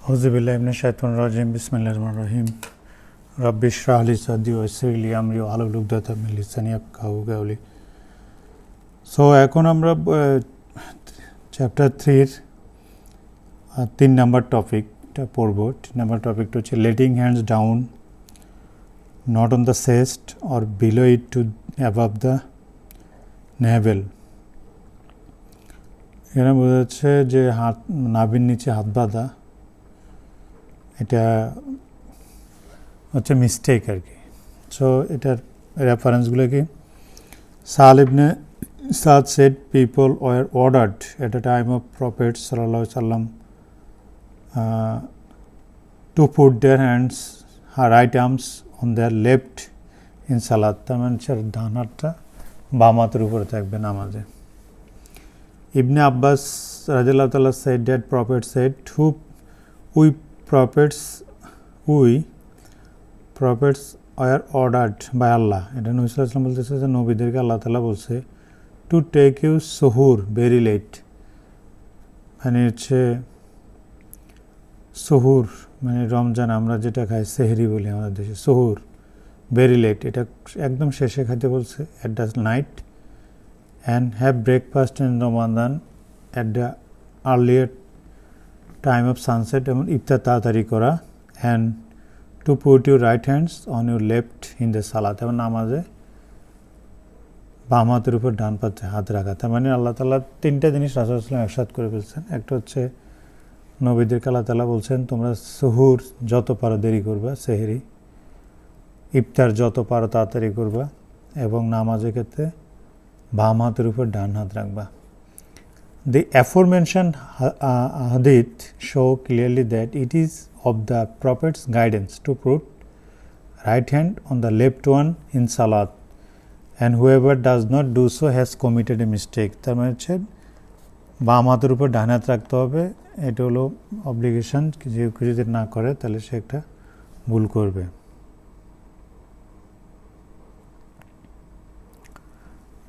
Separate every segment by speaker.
Speaker 1: Auzubillahi minash shaitanir rajim. Bismillahir rahmanir rahim. Rabbi shrah li sadri wa yassir li amri wahlul 'uqdatam min lisani yafqahu qawli. So এখন আমরা chapter 3 এর 3 number টপিকটা পড়ব। 3 number টপিকটা হচ্ছে letting hands down not on the chest or below it to above the navel. এখানে বোঝা যাচ্ছে যে হাত নাভির নিচে হাত বাঁধা এটা হচ্ছে মিস্টেক আর কি। সো এটার রেফারেন্সগুলো কি? সাল ইবনে সাদ said people were ordered at the time of Prophet sallallahu alaihi wasallam to put their hands, right arms on their left in Salat. তার মানে ডান হাতটা বাম হাতের উপরে থাকবে নামাজে। Ibn Abbas radhiyallahu ta'ala said that Prophet said, we prophets are ordered by Allah. এটা নবী সাল্লাল্লাহু আলাইহি ওয়াসাল্লাম বলতেছে যে নবীদেরকে আল্লাহ তাআলা বলছে to take you suhoor very late. মানে হচ্ছে সুহুর মানে রমজান আমরা যেটা খাই সেহরি বলি আমাদের দেশে, সুহুর ভেরি লেট, এটা একদম শেষে খাইতে বলছে at the night, and have breakfast in Ramadan at the earlier time of sunset, এবং ইফতার তাড়াতাড়ি করা, and to put your right hands on your left in the salat, এবং নামাজে বাম হাতের উপর ডান পাতে হাত রাখা। তার মানে আল্লাহ তাআলা তিনটা জিনিস রাসূল সাল্লাল্লাহু আলাইহি ওয়াসাল্লাম ইরশাদ করে ফেলছেন। একটা হচ্ছে নবীদেরকে আল্লাহ তাআলা বলছেন তোমরা সুহুর যত পারো দেরি করবা, সেহরি ইফতার যত পারো তাড়াতাড়ি করবা, এবং নামাজের ক্ষেত্রে বাম হাতের উপর ডান হাত রাখবা। The aforementioned hadith show clearly that it is of the Prophet's guidance to put right hand on the left one in Salat, and whoever does not do so has committed a mistake. তার মানে হচ্ছে বাম হাতের উপর ডান হাত রাখতে হবে, এটা হলো অব্লিগেশন। যে কিছু যদি না করে তাহলে সে একটা ভুল করবে।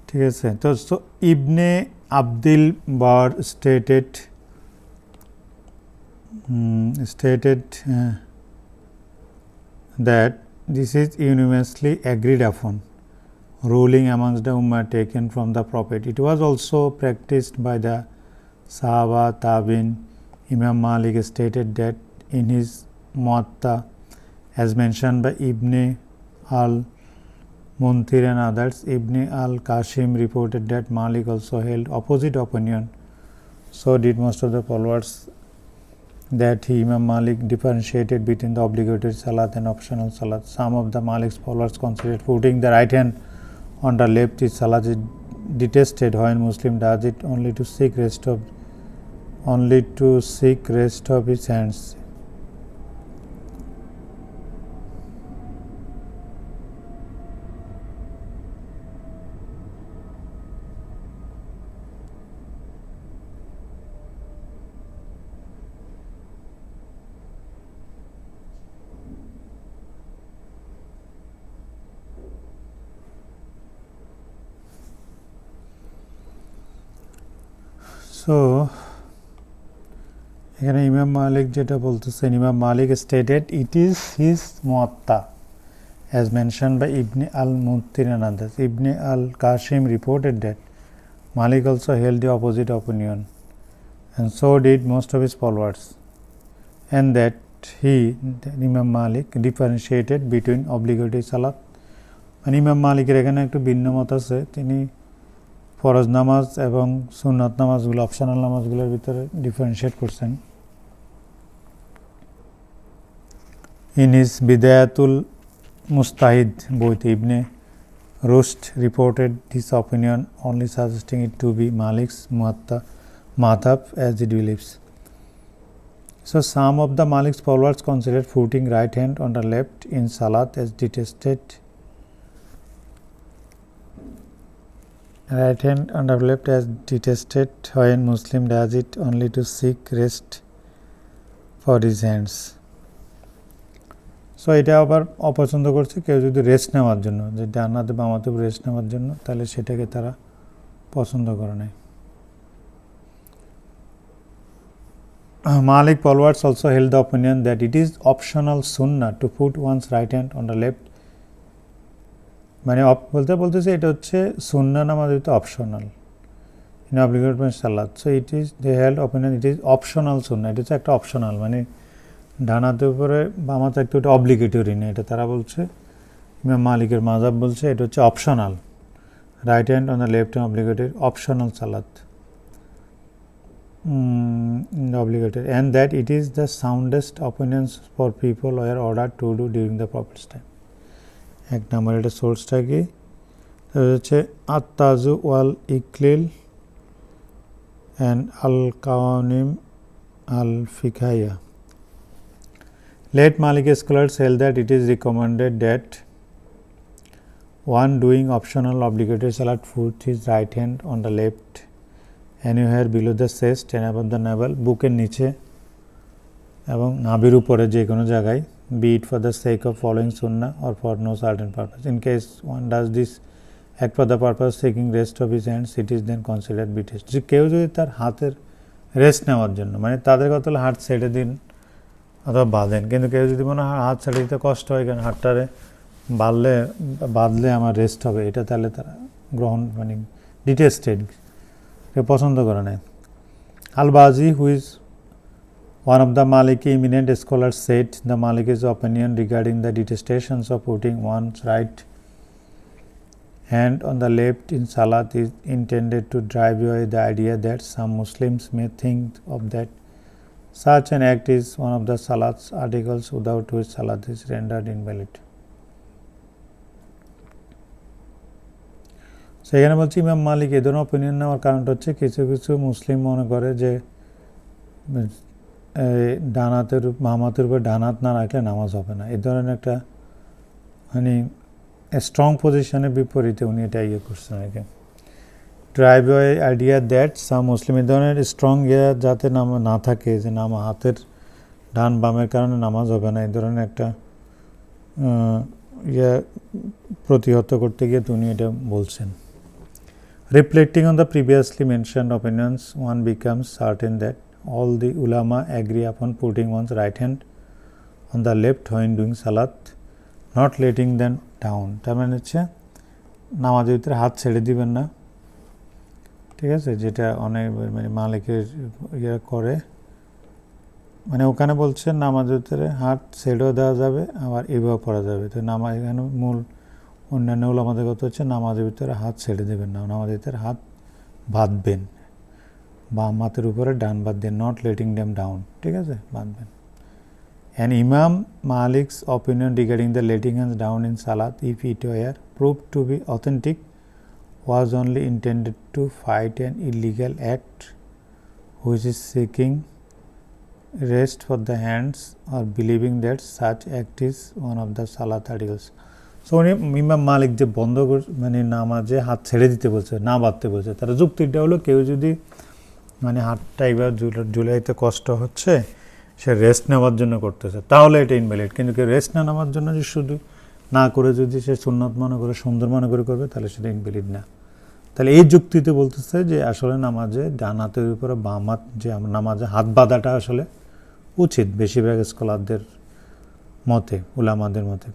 Speaker 1: ঠিক আছে, তো ইবনে আব্দিল বার stated that this is unanimously agreed upon ruling amongst the ummah taken from the Prophet. It was also practiced by the Sahaba, Tabi'in. Imam Malik stated that in his Muwatta, as mentioned by Ibn al-Munthir and others. Ibn al-Qasim reported that Malik also held opposite opinion. So did most of the followers, that Imam Malik differentiated between the obligatory salat and optional salat. Some of the Malik's followers considered putting the right hand on the left is salat is detested when Muslim does it only to seek rest of his hands. So এখানে ইমাম মালিক যেটা বলতেছেন, ইমাম মালিক stated it is his Muwatta as mentioned by Ibn al-Munthir and others. Ibn al-Qasim reported that Malik also held the opposite opinion, and so did most of his followers, and that Imam Malik differentiated between obligatory salat. মানে ইমাম মালিকের এখানে একটু ভিন্ন মত আছে, তিনি ফরজ নামাজ এবং সুন্নাত নামাজগুলো, অপশনাল নামাজগুলোর ভিতরে ডিফারেন্সিয়েট করছেন। In his Bidayatul Mustahid বইতে ইবনে রুশদ reported this opinion, only suggesting it to be Malik's madhab as he believes. So some of the Malik's followers considered putting right hand on the left in Salat as detested. Right hand on the left as detested when Muslim does it only to seek rest for his hands. So এটা আবার অপছন্দ করছে কেউ যদি rest নেওয়ার জন্য, যে ডান হাতে বাম হাতে রেস্ট নেওয়ার জন্য, তাহলে সেটাকে তারা পছন্দ করে নাই। Malik followers also held the opinion that it is optional sunnah to put one's right hand on the left. মানে বলতেছে এটা হচ্ছে সুন্নাহ নামাজ হইতে অপশনাল ইন অব্লিগেটরি সালাত। So it is the held opinion it is optional সুন্নাহ, এটা হচ্ছে একটা অপশনাল, মানে ডান হাতের উপরে বাম হাতে একটু এটা অব্লিগেটরি না, এটা তারা বলছে ইমাম মালিকের মাযহাব বলছে এটা হচ্ছে optional, right hand on the left hand obligatory optional সালাত obligatory, and that it is the soundest opinions for people were ordered to do during the Prophet's time. এক নম্বর এটা সোর্সটা কি হচ্ছে আত-তাজু ওয়াল ইকলিল and al-qawanim al-fiqhiyya. Late Maliki scholars held that it is recommended that one doing optional obligatory salat put his right hand on the left anywhere below the chest and above the navel, বুকের নিচে এবং নাভির উপরে যে কোনো জায়গায়, be it for the sake of following sunnah or for no certain purpose. In case one does this act for the purpose taking rest of his hands, it is then considered bitest. যে কেউ যদি তার হাতের rest নেওয়ার জন্য, মানে তাদের কথা হলো হাত ছেড়ে দিন অথবা বাঁধেন, কিন্তু কেউ যদি মনে হয় হাত ছেড়ে দিতে কষ্ট হয় কারণ হাতটারে বাঁধলে আমার রেস্ট হবে, এটা তাহলে তারা গ্রহণ মানে ডিটেস্টেড, কেউ পছন্দ করে না। Al Baji who is one of the Maliki eminent scholars said the Maliki's opinion regarding the detestations of putting one's right hand on the left in Salat is intended to drive away the idea that some Muslims may think of that such an act is one of the Salat's articles without which Salat is rendered invalid. সেখানে বলছি ইমাম মালিক এই ধরনের opinion নেওয়ার কারণটা হচ্ছে কিছু কিছু মুসলিম মনে করে যে ডান হাতের বাম হাতের উপর ডান হাত না রাখলে নামাজ হবে না, এই ধরনের একটা মানে স্ট্রং পজিশনের বিপরীতে উনি এটা ইয়ে করছেন আর কি, ড্রাইভ আইডিয়া দ্যাট সাম মুসলিম, এই ধরনের স্ট্রং ইয়ে যাতে না থাকে যে হাতের ডান বামের কারণে নামাজ হবে না, এই ধরনের একটা ইয়ে প্রতিহত করতে গিয়ে উনি এটা বলছেন। Reflecting on the previously mentioned opinions, one becomes certain that all the ulama agree upon putting one's right hand on the left when doing salat, not letting them down. তার মানে হচ্ছে নামাজের ভিতরে হাত ছেড়ে দিবেন না, ঠিক আছে, যেটা অনেক মানে মালিকের ইয়ে করে, মানে ওখানে বলছে নামাজের ভিতরে হাত ছেড়েও দেওয়া যাবে আবার এভাবে পড়া যাবে। তো নামাজ এখানে মূল অন্যান্য আমাদের কথা হচ্ছে নামাজের ভিতরে হাত ছেড়ে দেবেন না, নামাজের ভিতরে হাত বাঁধবেন, বাম হাতের উপরে ডান বাদ দেন, নট লেটিং দেম ডাউন, ঠিক আছে, বাঁধবেন। And Imam Malik's opinion regarding the letting hands down in সালাত if it were proved to be authentic was only intended to fight an illegal act which is seeking rest for the hands or believing that such act is one of the salat articles. So উনি ইমাম মালিক যে বন্ধ মানে নামাজে হাত ছেড়ে দিতে বলছে, না বাঁধতে বলছে, তার যুক্তিটা হলো কেউ যদি মানে হাতটা এবার জুলাইতে কষ্ট হচ্ছে সে রেস্ট নেওয়ার জন্য করতেছে তাহলে এটা ইনভ্যালিড, কিন্তু কেউ রেস্ট না নেওয়ার জন্য যে শুধু না করে যদি সে সুন্নত মনে করে সুন্দর মনে করে করবে তাহলে সেটা ইনভ্যালিড না। তাহলে এই যুক্তিতে বলতেছে যে আসলে নামাজে ডান হাতের উপরে বাম হাত যে নামাজে হাত বাঁধাটা আসলে উচিত বেশিরভাগ স্কলারদের মতে, উলামাদের মতে।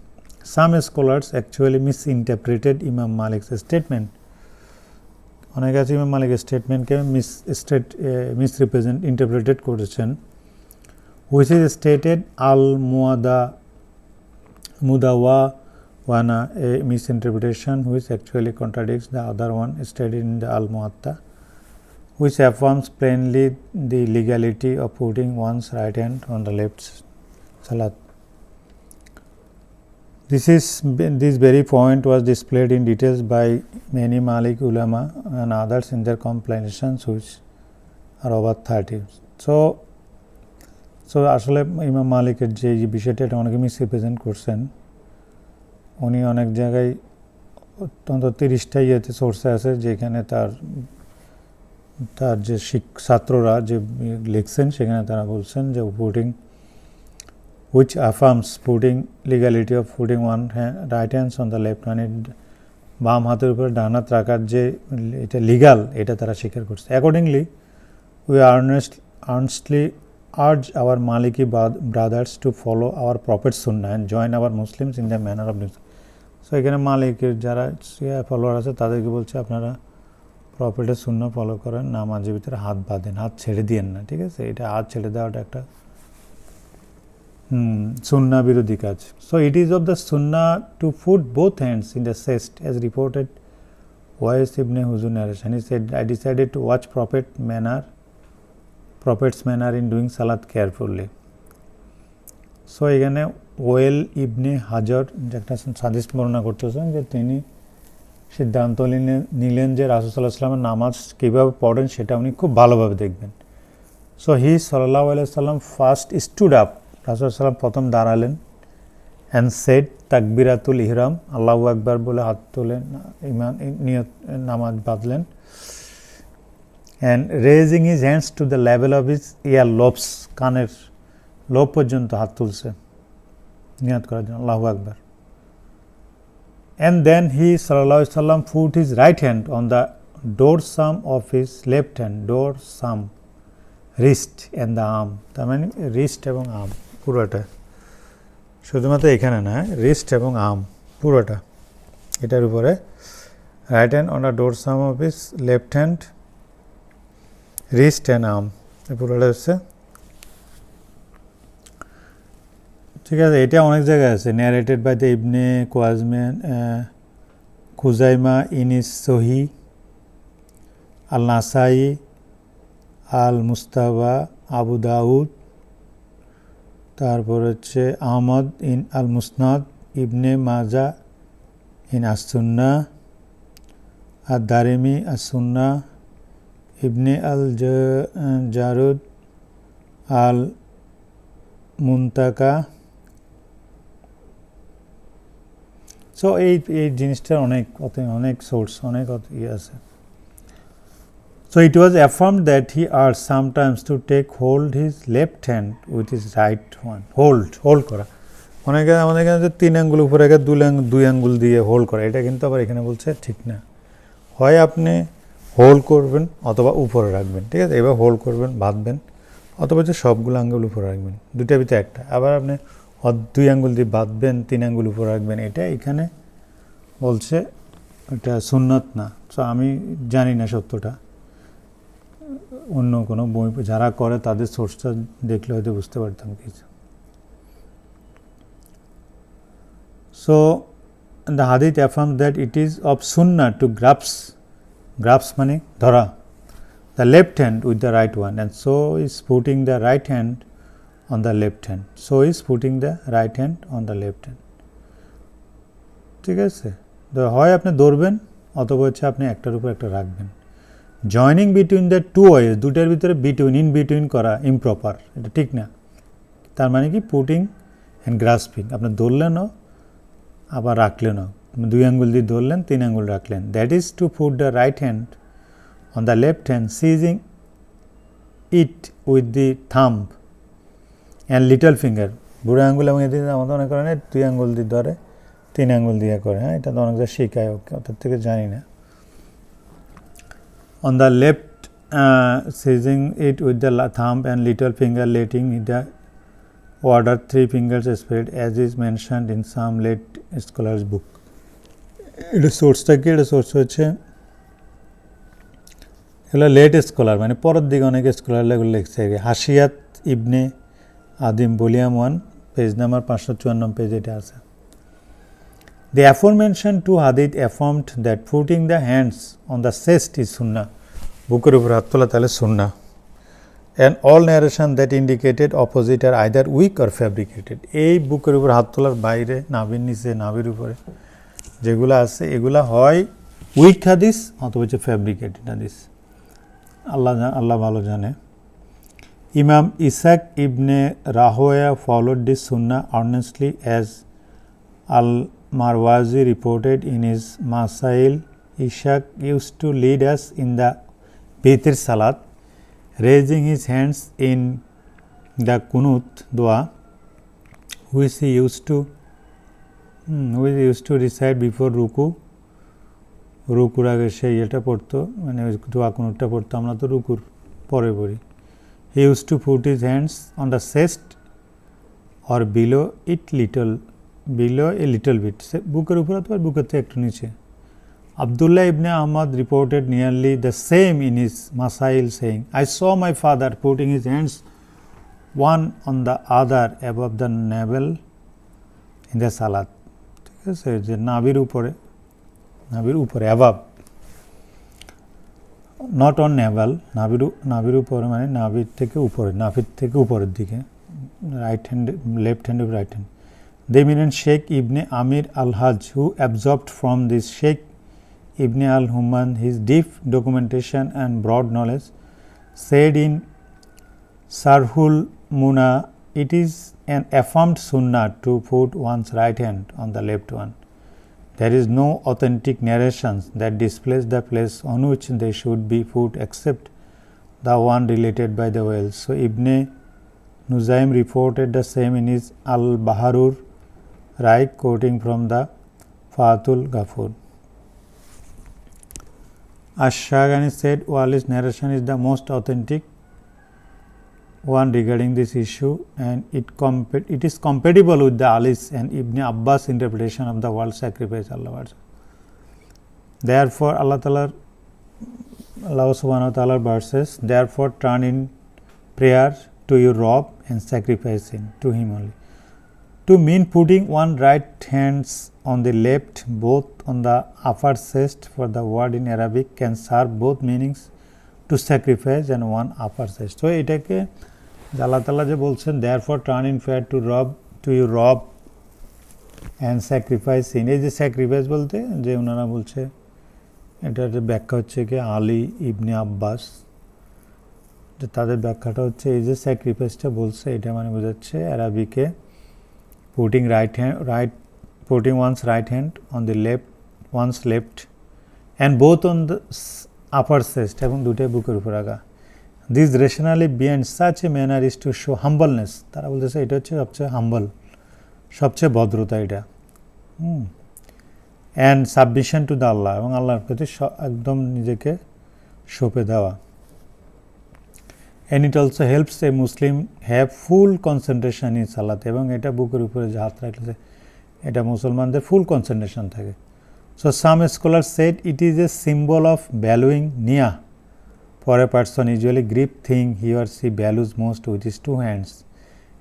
Speaker 1: Some scholars actually misinterpreted Imam Malik's statement. অনেকে আছে ইমাম মালিকের স্টেটমেন্টকে মিসরিপ্রেজেন্ট করেছেন, which is stated al-mudawana, a misinterpretation which actually contradicts the other one stated in the al-muwatta, which affirms plainly the legality of putting one's right hand on the left salat. This very point was displayed in details by many Malik ulama and others in their compilations which are over 30. So আসলে ইমাম মালিকের যে বিষয়টা এটা অনেকে misrepresent করছেন, উনি অনেক জায়গায় অন্তত 30টা ইয়েতে সোর্সে আছে যেখানে তার যে ছাত্ররা যে লিখছেন সেখানে তারা বলছেন যে putting which affirms putting legality of putting one right hands on the left, মানে বাম হাতের উপরে ডান হাত রাখার যে এটা লিগাল এটা তারা স্বীকার করছে। Accordingly we earnestly urge our Maliki brothers to follow our Prophet's Sunnah and join our Muslims in the manner of this. So এখানে মালিকের যারা ফলোয়ার আছে তাদেরকে বলছে আপনারা প্রফেটের সুন্নাহ ফলো করেন, নামাজের ভিতরে হাত বাঁধেন, হাত ছেড়ে দিয়েন না, ঠিক আছে? এটা হাত ছেড়ে দেওয়াটা একটা সুন্নাহ বিরোধী কাজ। So it is of the সুন্নাহ to put both hands in the chest as reported ওয়াইস ইবনে হুজুর narration. He said, I decided to watch Prophet's manner in doing salat carefully. So এখানে ওয়েল ইবনে হাজার একটা হাদিস বর্ণনা করতেছেন যে তিনি সিদ্ধান্ত নিলেন যে রাসূল সাল্লাল্লাহু আলাইহি ওয়াসাল্লামের নামাজ কীভাবে পড়েন সেটা উনি খুব ভালোভাবে দেখবেন। সো হি সাল্লাল্লাহু আলাইহি ওয়াসাল্লাম ফার্স্ট স্টুড আপ, রাসূল সাল্লাম প্রথম দাঁড়ালেন, অ্যান্ড সেড তাকবিরাতুল ইহরাম, আল্লাহু আকবার বলে হাত তুলেন, ইমান নিয়ত নামাজ বাঁধলেন, and raising his hands to the level of his ear lobes, কানের লোব পর্যন্ত হাত তুলছে নিয়ত করার জন্য, আল্লাহু আকবার। And then he sallallahu alaihi wasallam put his right hand on the dorsum of his left hand, dorsum, wrist and the arm, তার মানে wrist এবং arm পুরোটা, শুধুমাত্র এখানে না, wrist এবং arm পুরোটা, এটার উপরে right hand on the dorsum of his left hand, wrist and arm, পুরোটা হচ্ছে, ঠিক আছে? এটা অনেক জায়গায় আছে, narrated by the Ibn Khuzaymah in his Sahih, al Nasai, al Mustaba, Abu Dawud, তারপর হচ্ছে Ahmad in al Musnad, Ibn Majah in As Sunnah, আর Darimi As Sunnah, Ibn al Jarud al Muntaqa. So এই জিনিসটার অনেক সোর্স, অনেক ইয়ে আছে। So it was affirmed that he are sometimes to take hold his left hand with his right one, hold করা। অনেকে আমাদের এখানে যে 3 আঙ্গুল উপরে রেখে 2 আঙ্গুল দিয়ে হোল্ড করা, এটা কিন্তু আবার এখানে বলছে ঠিক না। হয় আপনি হোল্ড করবেন অথবা উপরে রাখবেন, ঠিক আছে? এবার হোল্ড করবেন, বাঁধবেন, অথবা যে সবগুলো আঙ্গুল উপরে রাখবেন, দুটার ভিতরে একটা। আবার আপনি 2 আঙ্গুল দিয়ে বাঁধবেন, 3 আঙ্গুল উপরে রাখবেন, এটা এখানে বলছে এটা সুন্নত না। সো আমি জানি না সত্যটা, অন্য কোনো বই যারা করে তাদের সোর্সটা দেখলে হয়তো বুঝতে পারতাম কিছু। সো দ্য হাদিস affirm that it is of Sunnah two গ্রাপস মানে ধরা, the left hand with the right one, and so is putting the right hand on the left hand, ঠিক আছে? তো হয় আপনি ধরবেন অথবা হচ্ছে আপনি একটার উপর একটা রাখবেন। Joining between the two ways, দুটার ভিতরে ইন বিটুইন করা ইমপ্রপার, এটা ঠিক না। তার মানে কি পুটিং অ্যান্ড গ্রাসপিং, আপনি ধরলেনও আবার রাখলেনও, 2 আঙ্গুল দিয়ে ধরলেন, 3 আঙ্গুল রাখলেন। That is to put the right hand on the left hand, seizing it with the thumb and little finger, বুড়ো আঙ্গুল এবং এদিকে আমাদের অনেক কারণে 2 আঙ্গুল দিয়ে ধরে, 3 আঙ্গুল দিয়ে করে, হ্যাঁ, এটা তো অনেক জায়গায় শেখায়, ওটার থেকে জানি না। On the left, seizing it with the thumb and little finger, letting the order 3 fingers spread, as is mentioned in some late scholars book. এটা সোর্সটা কি? এটা সোর্স হচ্ছে এগুলো লেট স্কলার, মানে পরের দিকে অনেক স্কলার এগুলো লিখছে। হাসিয়াত ইবনে আদিম ভলিউম 1 পেজ নাম্বার 554 পেজ এটা আছে। The aforementioned 2 hadith affirmed that putting the hands on the chest is sunnah, বুকের উপর হাত তোলা তাহলে সুন্নাহ, and all narration that indicated opposite are either weak or fabricated. এই বুকের উপর হাত তোলার বাইরে, নাভির নিচে, নাভির উপরে যেগুলো আছে এগুলা হয় উইক হাদিস অথবা হচ্ছে ফ্যাব্রিকেটেড হাদিস, আল্লাহ ভালো জানে। ইমাম ইসাক ইবনে রাহোয়া followed this sunnah earnestly, as al-Marwazi reported in his Masail. Ishaq used to lead us in the Bitr Salat, raising his hands in the Kunut dua, which he used to recite before রুকুর আগে সেই এটা পড়তো, মানে ওই দোয়া কুনুতটা পড়তো, আমরা তো রুকুর পরে পড়ি। He used to put his hands on the chest or below a little bit. বুকের উপর অথবা বুকের থেকে একটু নিচে. Abdullah ibn Ahmad reported nearly the same in his Masail, saying, I saw my father putting his hands one on the other above the navel in the Salat. ঠিক আছে, যে নাভির উপরে above, not on navel, নাভির উপরে মানে নাভির থেকে উপরের দিকে, left hand of right hand. They mean Shaykh ibn Amir al-Hajj, who absorbed from this Shaykh ibn al-Humman his deep documentation and broad knowledge, said in Sarhul Muna, it is an affirmed sunnah to put one's right hand on the left one. There is no authentic narrations that displays the place on which they should be put except the one related by the whales. So Ibn Nuzaym reported the same in his Al-Baharur Raik, quoting from the Fatul Ghafur. Ash-Shaghani said Wali's narration is the most authentic one regarding this issue, and it is compatible with the Ali's and Ibn Abbas interpretation of the world sacrifice. Therefore, Allah subhanahu wa ta'ala verses, therefore turn in prayer to your Rabb and sacrifice to him only. To mean putting one right hands on the left, both on the upper chest, for the word in Arabic can serve both meanings, to sacrifice and one upper chest. So এটাকে আল্লাহ তাআলা যে বলছেন therefore turn in prayer to your Rabb and sacrifice in, এই যে sacrifice বলতে যে ওনারা বলছে এটার ব্যাখ্যা হচ্ছে কি আলী ইবনে আব্বাস, যে তাদের ব্যাখ্যাটা হচ্ছে এই যে স্যাক্রিফাইসটা বলছে এটা মানে বোঝাচ্ছে আরবিকে putting one's right hand on the one's left and both on the upper chest এবং দুটোই বুকের উপর রাখা. This rationally beyond such a manner is to show humbleness. তারা বলতেছে এটা হচ্ছে সবচেয়ে হাম্বল, সবচেয়ে ভদ্রতা এটা, and submission to the Allah, এবং আল্লাহর প্রতি একদম নিজেকে সঁপে দেওয়া. And it also helps a Muslim have full concentration in Salat, এবং এটা বুকের উপরে যে হাত রাখলে এটা মুসলমানদের ফুল কনসেন্ট্রেশন থাকে. So some scholars said it is a symbol of valuing niyyah for a person, usually grip thing he or she values most with his two hands.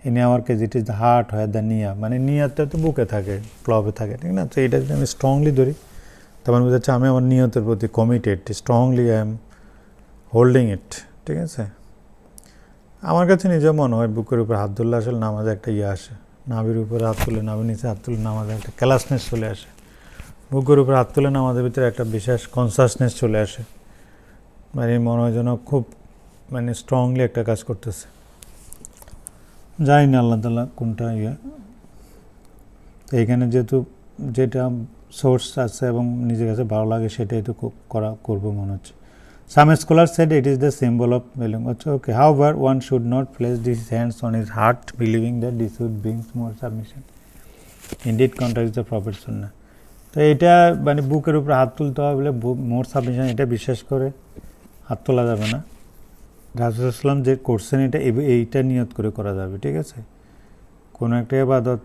Speaker 1: In our case it is the heart where the niyyah, মানে নিয়তটা তো বুকে থাকে, ক্লবে থাকে, ঠিক না? তো এটা যদি আমি স্ট্রংলি ধরি তখন বোঝাচ্ছে আমি আমার নিয়তের প্রতি committed, strongly I am holding it, ঠিক আছে? আমার কাছে নিজে মনে হয় বুকের উপর হাত ধরলে আসলে নামাজে একটা আসে, নাভির উপরে হাত তুলে নাভির নিচে হাত তুলে নামাজে একটা ক্লাসনেস চলে আসে, বুকের উপরে হাত তুলে নামাজের ভিতরে একটা বিশেষ কনসাসনেস চলে আসে, মানে মনে হয় যেন খুব মানে স্ট্রংলি একটা কাজ করতেছে। জানি না আল্লাহ তাআলা কোনটা তো এইখানে যেহেতু যেটা সোর্স আছে এবং নিজের কাছে ভালো লাগে সেটাই তো করবো মনে হচ্ছে। Some scholars said it is the symbol of valuing. Okay, however, one should not place his hands on his heart, believing that this would bring more submission. Indeed, contradicts the Prophet Sunnah. তো এটা মানে বুকের উপরে হাত তুলতে হবে বলে মোর submission, এটা বিশ্বাস করে হাত তোলা যাবে না। রাসূল সাল্লাল্লাহু যে করছেন এইটা নিয়ত করে করা যাবে, ঠিক আছে? কোনো একটা ইবাদত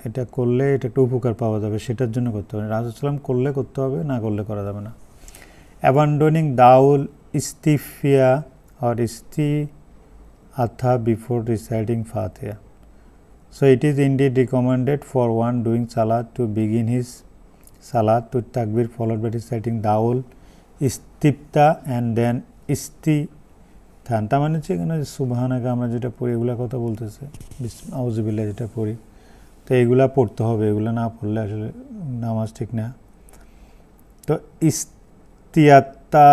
Speaker 1: এটা করলে এটা একটু উপকার পাওয়া যাবে, সেটার জন্য করতে হবে। রাসূল সাল্লাল্লাহু করলে করতে হবে, না করলে করা যাবে না। Abandoning Daul Istifia or Istiatha before reciting Fatiha. So it is indeed recommended for one doing Salat to begin his Salat to Takbir followed by reciting Daul Istifta and then Istithan. তার মানে হচ্ছে এখানে সুবহানাকা আমরা যেটা পড়ি এগুলা কথা বলতেছে, আউযুবিল্লাহ যেটা পড়ি, তো এগুলা পড়তে হবে, এগুলা না পড়লে আসলে নামাজ ঠিক না। তো Istiyatha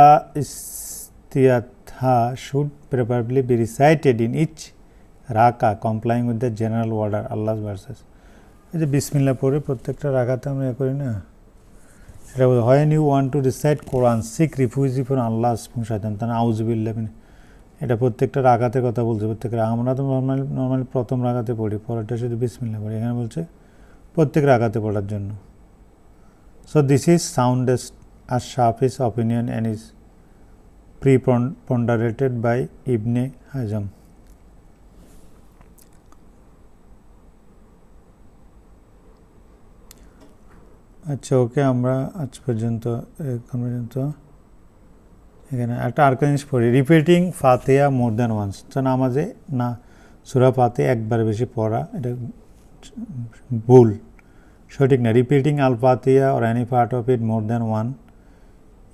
Speaker 1: should preferably be recited in each raka, complying with the general order Allah's verses. এই যে বিসমিল্লাহ পড়ে প্রত্যেকটা রাকাতে আমরা করি না, এটা when you want to recite Quran, seek refuge from Allah from shaitan, তাহলে আউযুবিল্লাহ, এটা প্রত্যেকটা রাকাতে কথা বলছে, প্রত্যেকটা আমরা তো নর্মালি প্রথম রাকাতে পড়ি, পরেরটা শুধু বিসমিল্লাহ পড়ি, এখানে বলছে প্রত্যেক রাকাতে পড়ার জন্য। So this is soundest as Shafi's opinion and is preponderated by Ibn Hazm. আচ্ছা ওকে, আমরা আজ পর্যন্ত এখানে একটা আরেকটা জিনিস পড়ি, রিপিটিং ফাতিহা মোর দ্যান ওয়ান্স। তো নামাজে না সূরা ফাতিহা একবার বেশি পড়া এটা ভুল, সঠিক না। রিপিটিং আল ফাতিহা or any part of it more than one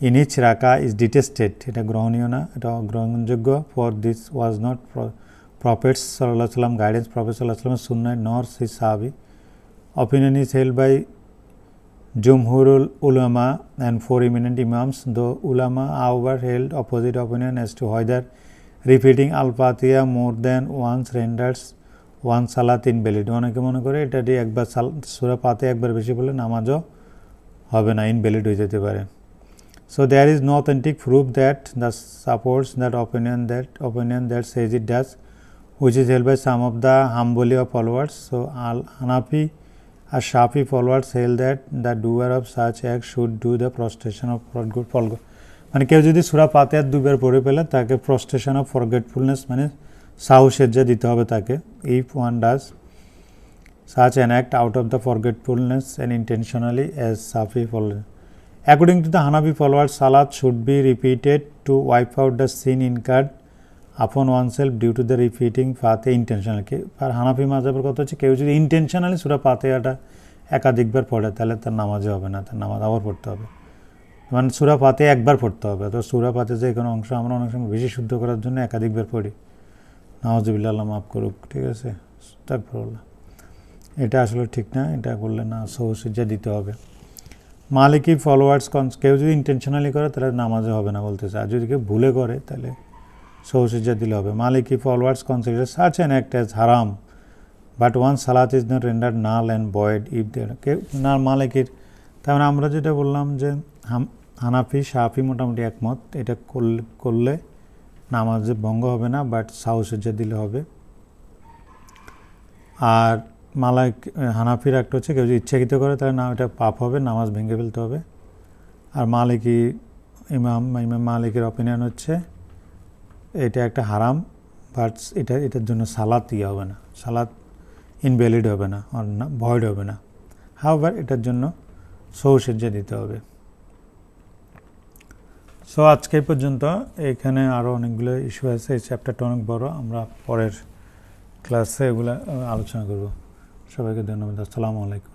Speaker 1: in each রাকা ইজ ডিটেস্টেড, এটা গ্রহণীয় না, এটা গ্রহণযোগ্য। For this was not prophet's সাল্লাল্লাহু আলাইহি সাল্লাম গাইডেন্স, প্রফেট সাল্লাল্লাহু আলাইহি সাল্লামের সুন্নাহ নর হিজ সাহাবী। Opinion is held by Jumhurul Ulama and 4 eminent Imams. The Ulama, however, held opposite opinion as to whether repeating Al-Fatiha more than once renders one Salat invalid. অনেকে মনে করে এটা দিয়ে একবার সূরা ফাতিহা একবার বেশি বলে নামাজও হবে না, ইনভ্যালিড হয়ে যেতে পারে। So there is no authentic proof that supports that opinion that says it does, which is held by some of the Hanbali followers. So Hanafi R Shafi followers held that the doer of such act should do the prostration of forgetfulness. মানে কেউ যদি সূরা ফাতিহা দুইবার পড়ে ফেলে তাকে prostration of forgetfulness মানে সাহু সেজদা দিতে হবে তাকে। If one does such an act out of the forgetfulness and intentionally, as Shafi followers. According to the Hanafi followers, Salat should be repeated to wipe out the sin incurred upon oneself due to the repeating Fatiha intentionally. আর হানাফি মাযহাবের কথা হচ্ছে কেউ যদি intentionally সূরা ফাতিহাটা একাধিকবার পড়ে তাহলে তার নামাজে হবে না, তার নামাজ আবার পড়তে হবে। মানে সূরা ফাতিহা একবার পড়তে হবে। তো সূরা ফাতিহা যে কোনো অংশ আমরা অনেক সময় বেশি শুদ্ধ করার জন্য একাধিকবার পড়ি, নাউজুবিল্লাহ, আল্লাহ মাফ করুক, ঠিক আছে, আস্তাগফিরুল্লাহ। এটা আসলে ঠিক না, এটা করলে না সহসিজা দিতে হবে। মালিকি ফলোয়ার্স কেউ যদি ইন্টেনশনালি করে তাহলে নামাজে হবে না বলতেছে, আর যদি কেউ ভুলে করে তাহলে সহসিজা দিলে হবে। মালিকি followers consider such an act as haram, but one salat is not rendered null and void if there না মালিকির। তার মানে আমরা যেটা বললাম যে হানাফি শাফি মোটামুটি একমত, এটা করলে নামাজে ভঙ্গ হবে না, বাট সহসিজা দিলে হবে। আর হানাফির একটা হচ্ছে কেউ যদি ইচ্ছাকৃত করে তাহলে না, এটা পাপ হবে, নামাজ ভেঙে ফেলতে হবে। আর মালিকি ইমাম মালিকের অপিনিয়ন হচ্ছে এটা একটা হারাম, বাট এটার জন্য সালাত হবে না, সালাত ইনভ্যালিড হবে না, আর না ভয়েড হবে না। হাওয়ার এটার জন্য সহসিজা দিতে হবে। সো আজকে পর্যন্ত, এখানে আরও অনেকগুলো ইস্যু আছে, এই চ্যাপ্টারটা অনেক বড়, আমরা পরের ক্লাসে এগুলো আলোচনা করব। সবাইকে ধন্যবাদ। আসসালামু আলাইকুম।